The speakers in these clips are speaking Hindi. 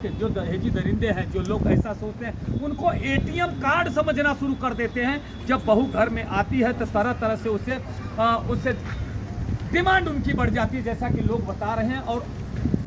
जो दहेजी दरिंदे हैं, जो लोग ऐसा सोचते हैं, उनको एटीएम कार्ड समझना शुरू कर देते हैं। जब बहू घर में आती है तो तरह तरह से उससे डिमांड उनकी बढ़ जाती है, जैसा कि लोग बता रहे हैं। और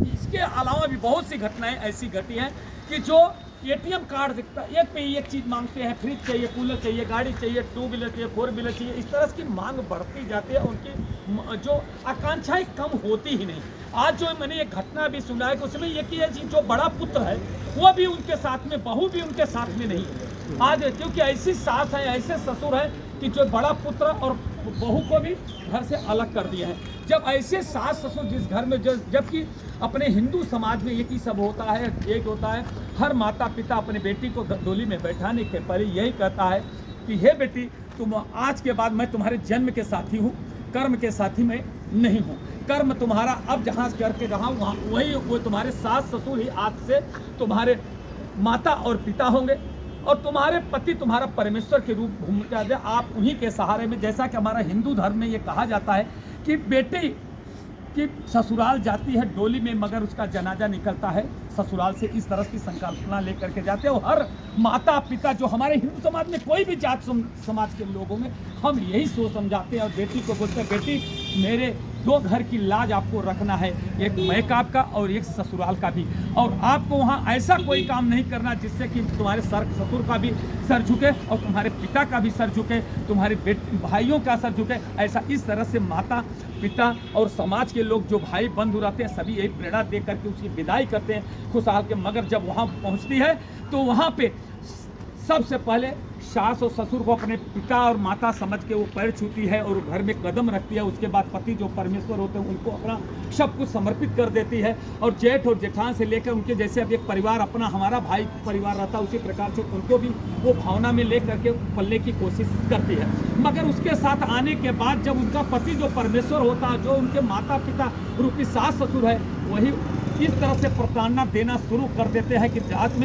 इसके अलावा भी बहुत सी घटनाएं ऐसी घटी हैं कि जो एटीएम कार्ड दिखता है, एक पे एक चीज़ मांगते हैं, फ्रिज चाहिए, कूलर चाहिए, गाड़ी चाहिए, 2 व्हीलर चाहिए, 4 व्हीलर चाहिए। इस तरह की मांग बढ़ती जाती है, उनकी जो आकांक्षाएं कम होती ही नहीं। आज जो मैंने एक घटना भी सुना है कि उसमें ये कि जो बड़ा पुत्र है वो भी उनके साथ में, बहू भी उनके साथ में नहीं है आज, क्योंकि ऐसी सास है, ऐसे ससुर है कि जो बड़ा पुत्र और बहू को भी घर से अलग कर दिया है। जब ऐसे सास ससुर जिस घर में, जबकि अपने हिंदू समाज में एक ही सब होता है, एक होता है, हर माता पिता अपने बेटी को डोली में बैठाने के पहले यही कहता है कि हे बेटी, तुम आज के बाद मैं तुम्हारे जन्म के साथी हूँ, कर्म के साथी मैं नहीं हूँ। कर्म तुम्हारा अब जहाँ करके रहा वहाँ वो तुम्हारे सास ससुर ही आज से तुम्हारे माता और पिता होंगे, और तुम्हारे पति तुम्हारा परमेश्वर के रूप भूमिका दे, आप उन्हीं के सहारे में। जैसा कि हमारा हिंदू धर्म में ये कहा जाता है कि बेटी की ससुराल जाती है डोली में, मगर उसका जनाजा निकलता है ससुराल से। इस तरह की संकल्पना लेकर के जाते हैं। और हर माता पिता, जो हमारे हिंदू समाज में, कोई भी जात समाज के लोगों में, हम यही सोच समझाते हैं और बेटी को बोलते हैं, बेटी मेरे 2 घर की लाज आपको रखना है, एक मैकाप का और एक ससुराल का भी। और आपको वहाँ ऐसा कोई काम नहीं करना जिससे कि तुम्हारे ससुर का भी सर झुके और तुम्हारे पिता का भी सर झुके, तुम्हारे भाइयों का सर झुके। ऐसा इस तरह से माता पिता और समाज के लोग, जो भाई बंधु रहते हैं, सभी यही प्रेरणा दे करके उसकी विदाई करते हैं खुशहाल के। मगर जब वहाँ पहुँचती है तो वहाँ पे सबसे पहले सास और ससुर को अपने पिता और माता समझ के वो पैर छूती है और घर में कदम रखती है। उसके बाद पति जो परमेश्वर होते हैं उनको अपना सब कुछ समर्पित कर देती है। और जेठ और जेठान से लेकर उनके जैसे अब एक परिवार अपना हमारा भाई परिवार रहता है, उसी प्रकार से उनको भी वो भावना में ले करके पलने की कोशिश करती है। मगर उसके साथ आने के बाद जब उनका पति जो परमेश्वर होता है, जो उनके माता पिता रूपी सास ससुर है, वही इस तरह से प्रताड़ना देना शुरू कर देते हैं कि जात में